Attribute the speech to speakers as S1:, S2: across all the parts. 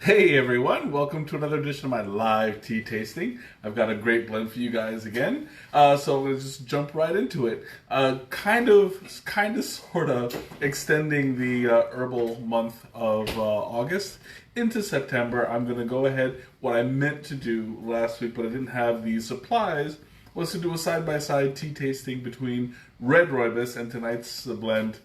S1: Hey everyone, welcome to another edition of my live tea tasting. I've got a great blend for you guys again, so we'll just jump right into it. Sort of extending the herbal month of August into September. I'm going to go ahead. What I meant to do last week, but I didn't have the supplies, was to do a side-by-side tea tasting between red rooibos and tonight's blend,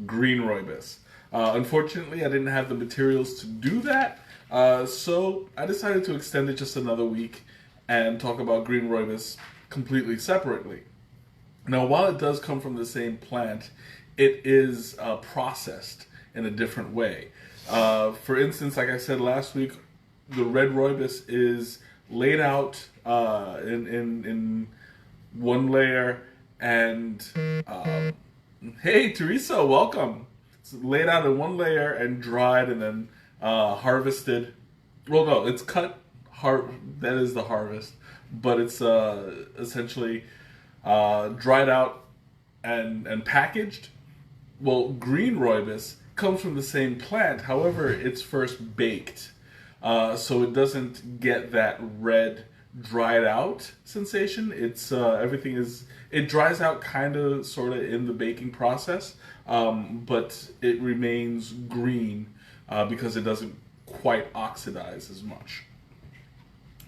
S1: green rooibos. Unfortunately, I didn't have the materials to do that. So I decided to extend it just another week and talk about green rooibos completely separately. Now, while it does come from the same plant, it is processed in a different way. For instance, like I said last week, the red rooibos is laid out in one layer, and hey, Teresa, welcome. It's laid out in one layer and dried and then harvested. Well, no, it's cut. That is the harvest, but it's essentially dried out and packaged. Well, green rooibos comes from the same plant. However, it's first baked, so it doesn't get that red dried out sensation. It's it dries out kind of sort of in the baking process, but it remains green because it doesn't quite oxidize as much.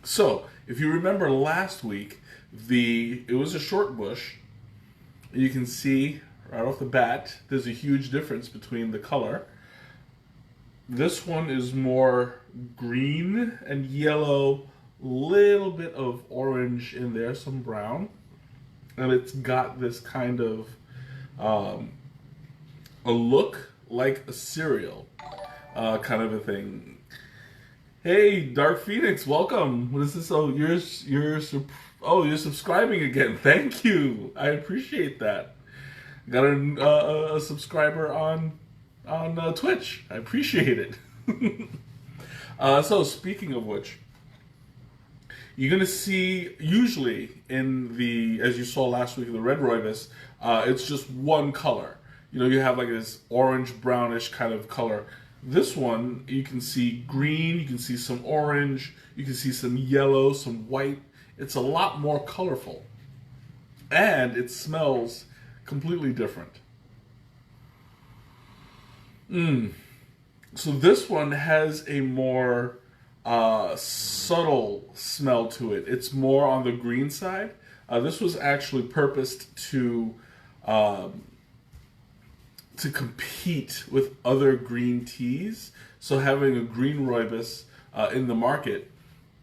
S1: So, if you remember last week, it was a short bush. You can see right off the bat, there's a huge difference between the color. This one is more green and yellow, little bit of orange in there, some brown, and it's got this kind of a look like a cereal, kind of a thing. Hey, Dark Phoenix, welcome. What is this? Oh, you're subscribing again. Thank you. I appreciate that. Got a subscriber on Twitch. I appreciate it. So speaking of which, you're gonna see usually as you saw last week in the red rooibos, it's just one color. You know, you have like this orange brownish kind of color. This one, you can see green, you can see some orange, you can see some yellow, some white. It's a lot more colorful. And it smells completely different. So this one has a more subtle smell to it. It's more on the green side. This was actually purposed to compete with other green teas. So having a green rooibos in the market,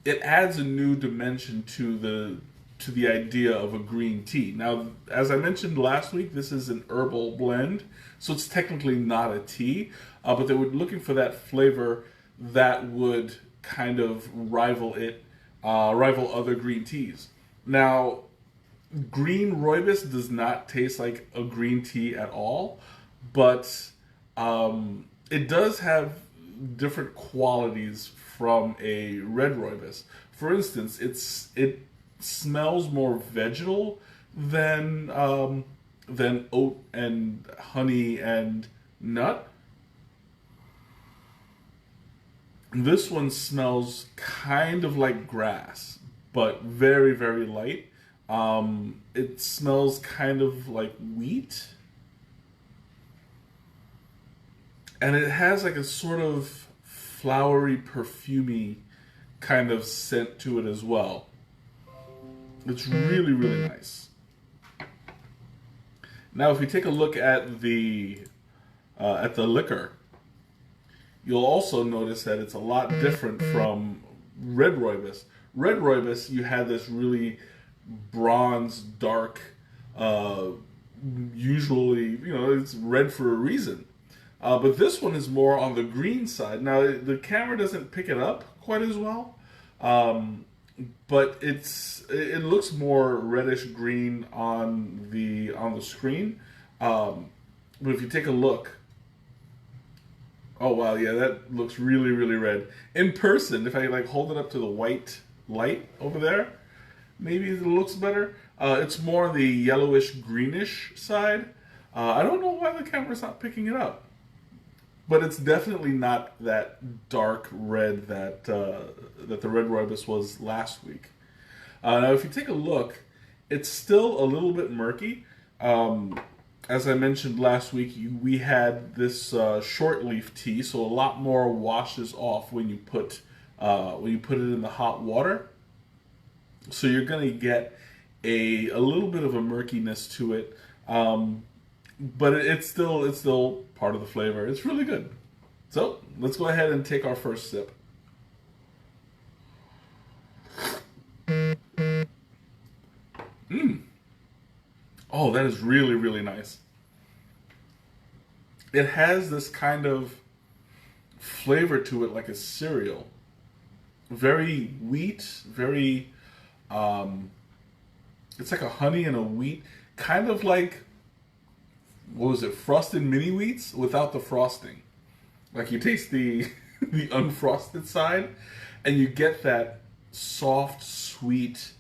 S1: it adds a new dimension to the idea of a green tea. Now, as I mentioned last week, this is an herbal blend, so it's technically not a tea, but they were looking for that flavor that would kind of rival other green teas. Now, green rooibos does not taste like a green tea at all, but it does have different qualities from a red rooibos. For instance, it smells more vegetal than oat and honey and nut. This one smells kind of like grass, but very, very light. It smells kind of like wheat. And it has like a sort of flowery, perfumey kind of scent to it as well. It's really, really nice. Now, if we take a look at the liquor, you'll also notice that it's a lot different from red rooibos. Red rooibos, you had this really bronze, dark, usually, it's red for a reason. But this one is more on the green side. Now, the camera doesn't pick it up quite as well, but it looks more reddish green on the screen. But if you take a look, oh wow, yeah, that looks really, really red. In person, if I like hold it up to the white light over there, maybe it looks better. It's more on the yellowish greenish side. I don't know why the camera's not picking it up. but it's definitely not that dark red that the red rooibos was last week. Now, if you take a look, it's still a little bit murky. As I mentioned last week, we had this short leaf tea, so a lot more washes off when you put it in the hot water. So you're gonna get a little bit of a murkiness to it, but it's still part of the flavor. It's really good. So let's go ahead and take our first sip. Oh, that is really, really nice. It has this kind of flavor to it like a cereal. Very wheat, very, it's like a honey and a wheat. Kind of like, what was it, frosted mini wheats without the frosting. Like you taste the, the unfrosted side and you get that soft, sweet,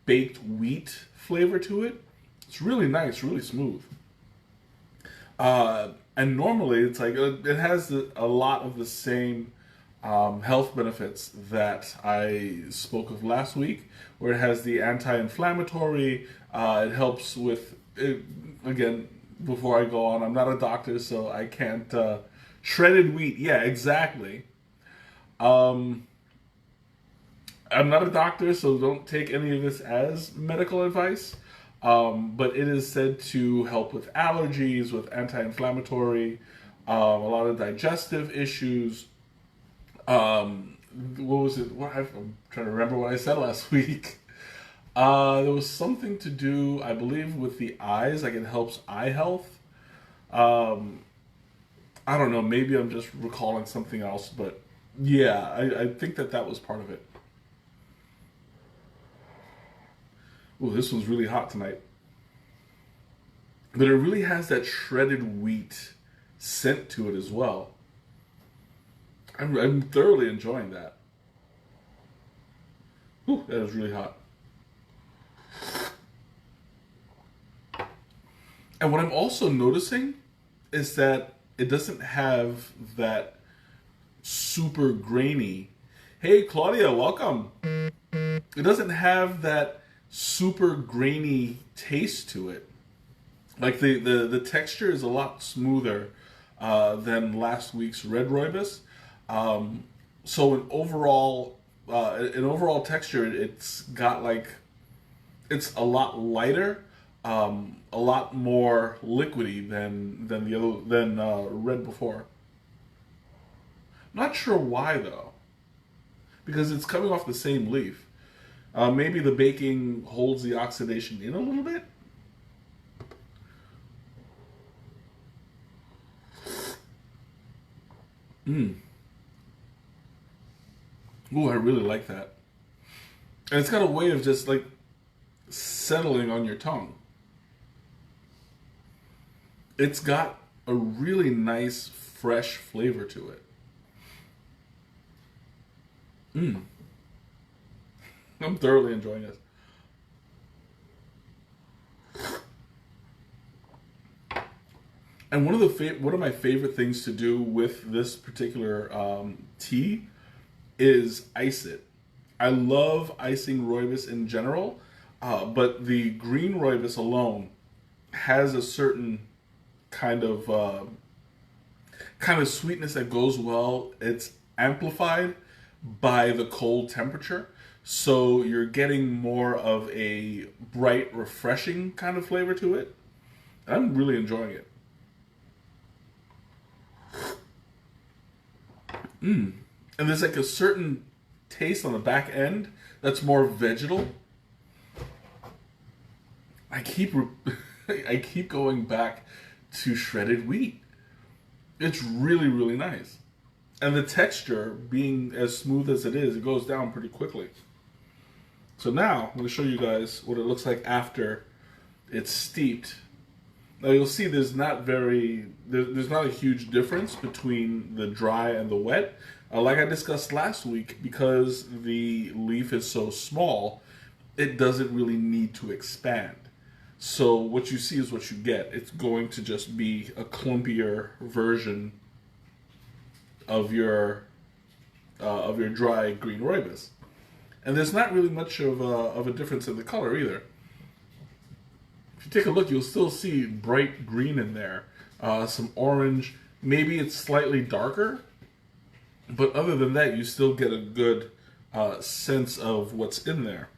S1: baked wheat flavor to it. It's really nice, really smooth. And normally it's like, it has a lot of the same health benefits that I spoke of last week, where it has the anti-inflammatory, it helps with, again, before I go on, I'm not a doctor, so I can't, shredded wheat, yeah, exactly. I'm not a doctor, so don't take any of this as medical advice. But it is said to help with allergies, with anti-inflammatory, a lot of digestive issues. What was it? I'm trying to remember what I said last week. There was something to do, I believe, with the eyes. Like it helps eye health. I don't know. Maybe I'm just recalling something else, but yeah, I think that was part of it. Oh, this one's really hot tonight. But it really has that shredded wheat scent to it as well. I'm thoroughly enjoying that. Ooh, that is really hot. And what I'm also noticing is that it doesn't have that super grainy. Hey, Claudia, welcome. It doesn't have that super grainy taste to it. Like the texture is a lot smoother than last week's red rooibos. So in overall texture, it's got like, it's a lot lighter, a lot more liquidy than red before. Not sure why though, because it's coming off the same leaf. Maybe the baking holds the oxidation in a little bit. Ooh, I really like that. And it's got a way of just like settling on your tongue. It's got a really nice, fresh flavor to it. I'm thoroughly enjoying this. And one of my favorite things to do with this particular tea is ice it. I love icing rooibos in general, but the green rooibos alone has a certain kind of sweetness that goes well. It's amplified by the cold temperature, so you're getting more of a bright, refreshing kind of flavor to it. I'm really enjoying it. And there's like a certain taste on the back end that's more vegetal. I keep I keep going back to shredded wheat. It's really, really nice. And the texture, being as smooth as it is, it goes down pretty quickly. So now, I'm going to show you guys what it looks like after it's steeped. Now you'll see there's not a huge difference between the dry and the wet. Like I discussed last week, because the leaf is so small, it doesn't really need to expand. So what you see is what you get. It's going to just be a clumpier version of your dry green rooibos, and there's not really much of a difference in the color either. If you take a look, you'll still see bright green in there, some orange. Maybe it's slightly darker, but other than that, you still get a good sense of what's in there.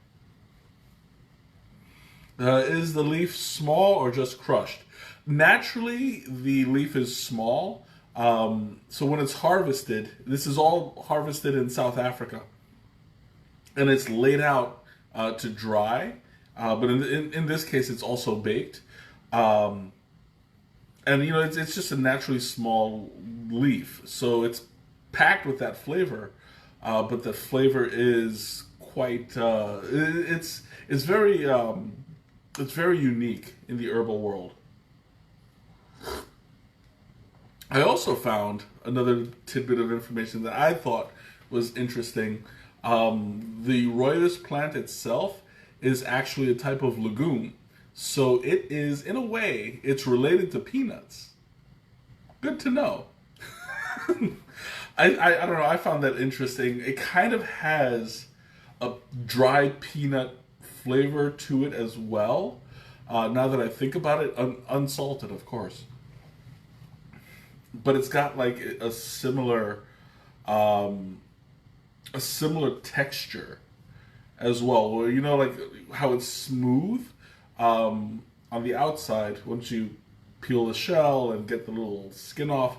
S1: Is the leaf small or just crushed? Naturally, the leaf is small. So when it's harvested, this is all harvested in South Africa, and it's laid out to dry. But in this case, it's also baked. And it's just a naturally small leaf, so it's packed with that flavor. But the flavor is quite it's very unique in the herbal world. I also found another tidbit of information that I thought was interesting. The rooibos plant itself is actually a type of legume. So it is, in a way, it's related to peanuts. Good to know. I don't know, I found that interesting. It kind of has a dry peanut flavor to it as well. Now that I think about it, unsalted, of course. But it's got like a similar texture as well. Where, like how it's smooth on the outside. Once you peel the shell and get the little skin off,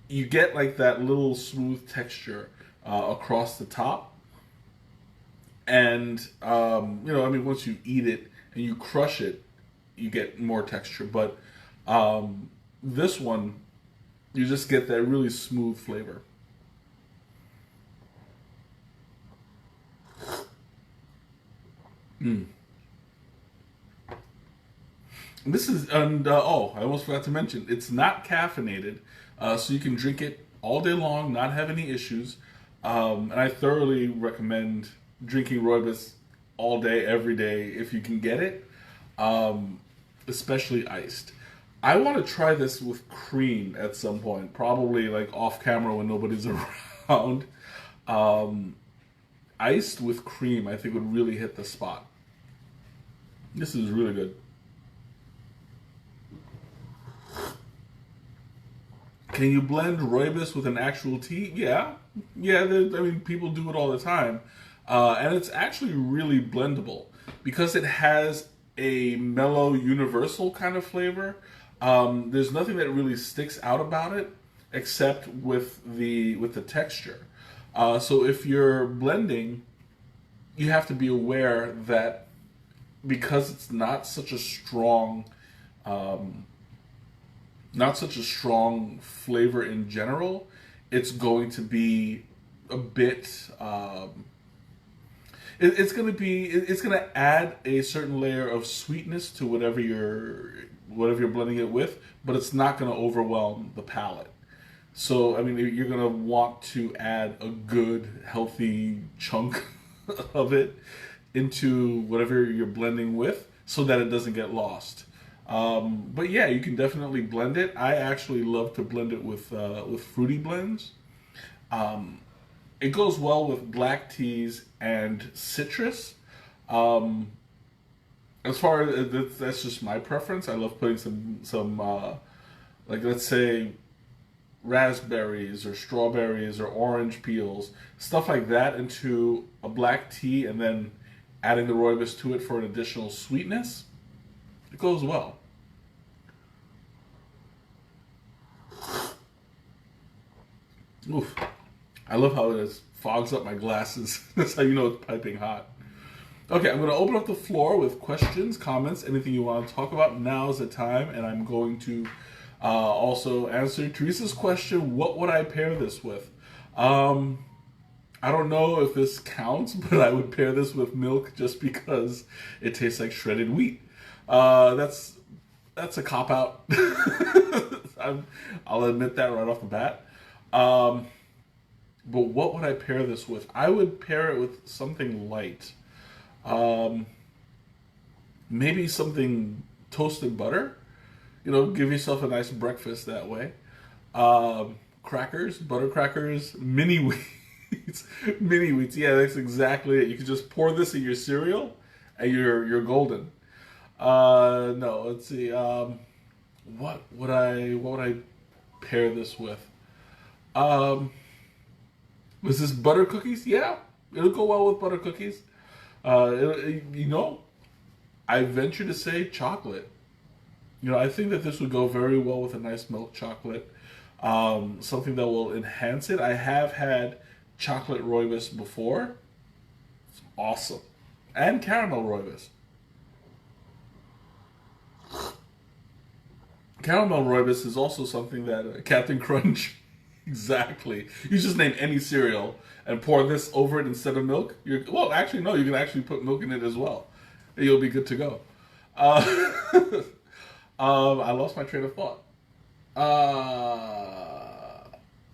S1: you get like that little smooth texture across the top. And once you eat it and you crush it, you get more texture. But this one, you just get that really smooth flavor. This is, and I almost forgot to mention, it's not caffeinated, so you can drink it all day long, not have any issues. And I thoroughly recommend drinking rooibos all day, every day, if you can get it, especially iced. I want to try this with cream at some point, probably like off camera when nobody's around. Iced with cream, I think, would really hit the spot. This is really good. Can you blend rooibos with an actual tea? Yeah. People do it all the time. And it's actually really blendable because it has a mellow, universal kind of flavor. There's nothing that really sticks out about it except with the texture. So if you're blending, you have to be aware that because it's not such a strong flavor in general, it's going to be a bit. It's going to add a certain layer of sweetness to whatever you're blending it with, but it's not going to overwhelm the palate. So, you're going to want to add a good, healthy chunk of it into whatever you're blending with so that it doesn't get lost. But yeah, you can definitely blend it. I actually love to blend it with fruity blends. It goes well with black teas and citrus. As far as that's just my preference. I love putting some like, let's say, raspberries or strawberries or orange peels, stuff like that, into a black tea, and then adding the rooibos to it for an additional sweetness. It goes well. Oof. I love how it fogs up my glasses. That's how you know it's piping hot. Okay, I'm going to open up the floor with questions, comments, anything you want to talk about. Now's the time, and I'm going to also answer Teresa's question, what would I pair this with? I don't know if this counts, but I would pair this with milk just because it tastes like shredded wheat. That's a cop-out. I'll admit that right off the bat. But what would I pair this with? I would pair it with something light. maybe something toasted butter. You know, give yourself a nice breakfast that way. Crackers, butter crackers, mini wheats, mini wheats. Yeah, that's exactly it. You can just pour this in your cereal, and you're golden. No, let's see. What would I pair this with? Um, was this butter cookies? Yeah, it'll go well with butter cookies. You know, I venture to say chocolate. You know, I think that this would go very well with a nice milk chocolate. Something that will enhance it. I have had chocolate Rooibos before. It's awesome. And caramel Rooibos. Caramel Rooibos is also something that Captain Crunch, exactly. You just name any cereal and pour this over it instead of milk. Well, actually, no, you can actually put milk in it as well. And you'll be good to go. Uh, I lost my train of thought.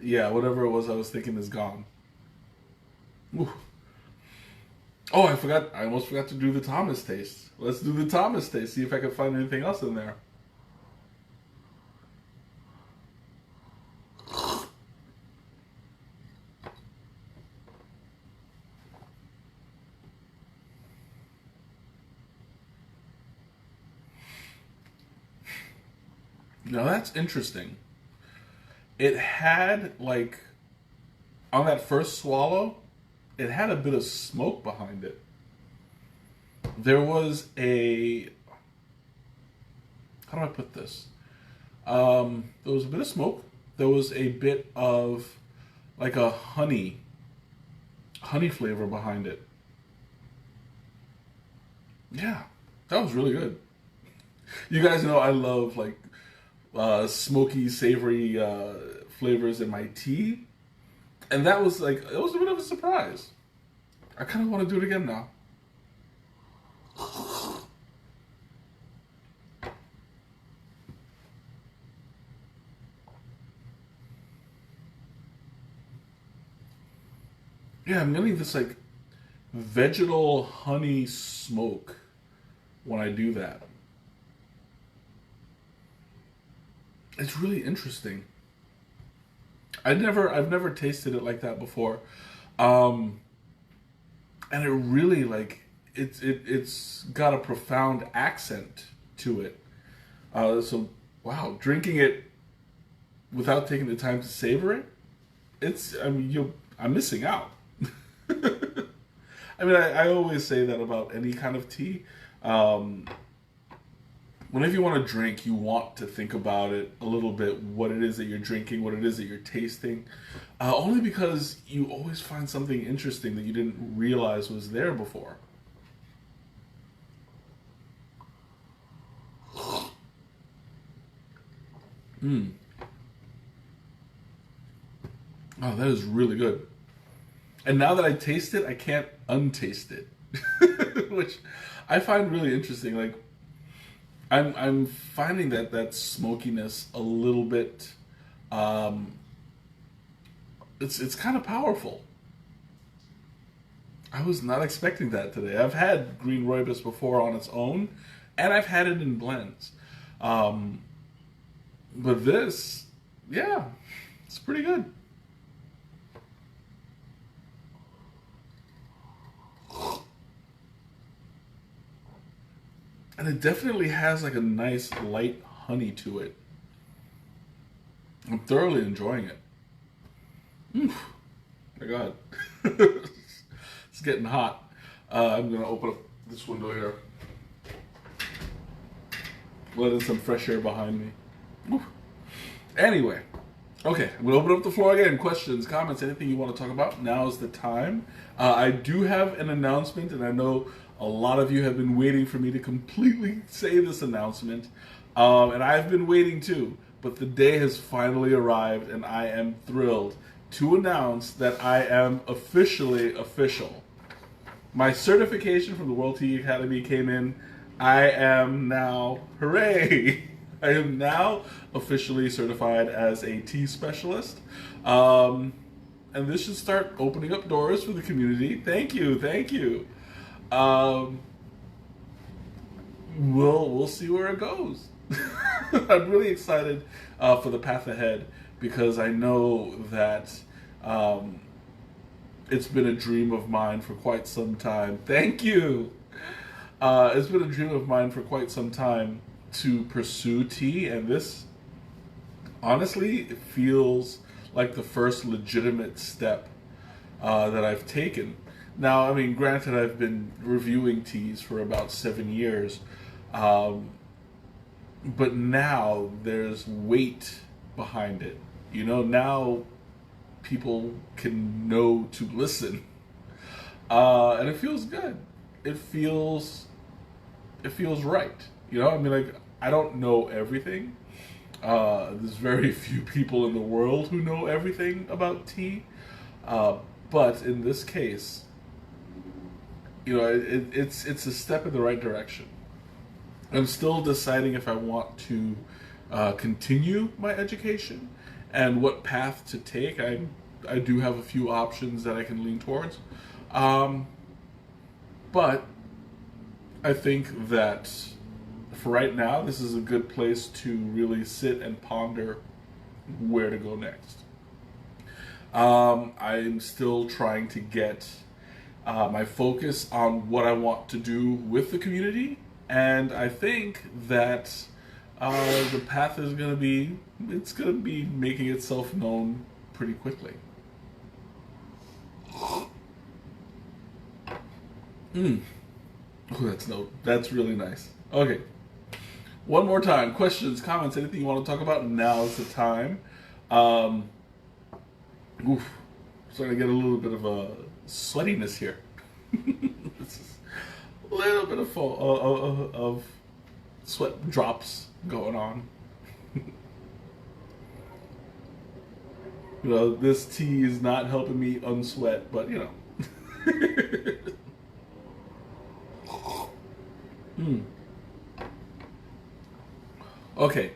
S1: Yeah, whatever it was I was thinking is gone. Ooh. Oh, I forgot. I almost forgot to do the Thomas taste. Let's do the Thomas taste. See if I can find anything else in there. Now that's interesting. It had like on that first swallow, it had a bit of smoke behind it. There was a how do I put this? There was a bit of smoke. There was a bit of like a honey flavor behind it. Yeah, that was really good. You guys know I love like smoky, savory flavors in my tea, and that was like it was a bit of a surprise. I kind of want to do it again now. Yeah, I'm getting this like vegetal honey smoke when I do that. It's really interesting. I've never tasted it like that before, um, and it really like it's got a profound accent to it. So wow, drinking it without taking the time to savor it, I'm missing out. I mean, I always say that about any kind of tea. Um, Whenever you want to drink, you want to think about it a little bit, what it is that you're drinking, what it is that you're tasting. Only because you always find something interesting that you didn't realize was there before. Mm. Oh, that is really good. And now that I taste it, I can't untaste it, which I find really interesting. Like I'm finding that smokiness a little bit. Um, it's kind of powerful. I was not expecting that today. I've had green rooibos before on its own, and I've had it in blends. Um, but this, yeah, it's pretty good. And it definitely has like a nice light honey to it. I'm thoroughly enjoying it. Oof, my God. It's getting hot. I'm going to open up this window here. Let in some fresh air behind me. Oof. Anyway, okay, I'm going to open up the floor again. Questions, comments, anything you want to talk about, now's the time. I do have an announcement, and I know a lot of you have been waiting for me to completely say this announcement, and I've been waiting too, but the day has finally arrived, and I am thrilled to announce that I am officially official. My certification from the World Tea Academy came in. I am now, hooray! I am now officially certified as a tea specialist. And this should start opening up doors for the community. Thank you, thank you. Um, we'll see where it goes. I'm really excited for the path ahead because I know that it's been a dream of mine for quite some time. Thank you. It's been a dream of mine for quite some time to pursue tea, and this honestly it feels like the first legitimate step that I've taken. Now, I mean, granted, I've been reviewing teas for about 7 years, um, but now there's weight behind it. You know, now people can know to listen, and it feels good. It feels it feels right. You know, I mean, like I don't know everything. There's very few people in the world who know everything about tea, uh, but in this case, you know, it's a step in the right direction. I'm still deciding if I want to continue my education and what path to take. I do have a few options that I can lean towards, um, but I think that for right now, this is a good place to really sit and ponder where to go next. I'm still trying to get my focus on what I want to do with the community, and I think that the path is going to be it's going to be making itself known pretty quickly. Mm. Oh, that's really nice. Okay, one more time. Questions, comments, anything you want to talk about? Now's the time. Um, oof, starting to get a little bit of a sweatiness here. This is a little bit of sweat drops going on. You know, this tea is not helping me unsweat, but you know. Mm. Okay.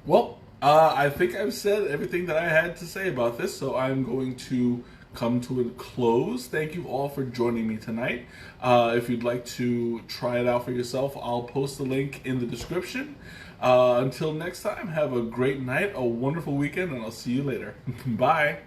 S1: Well, I think I've said everything that I had to say about this, so I'm going to come to a close. Thank you all for joining me tonight. If you'd like to try it out for yourself, I'll post the link in the description. Until next time, have a great night, a wonderful weekend, and I'll see you later. Bye.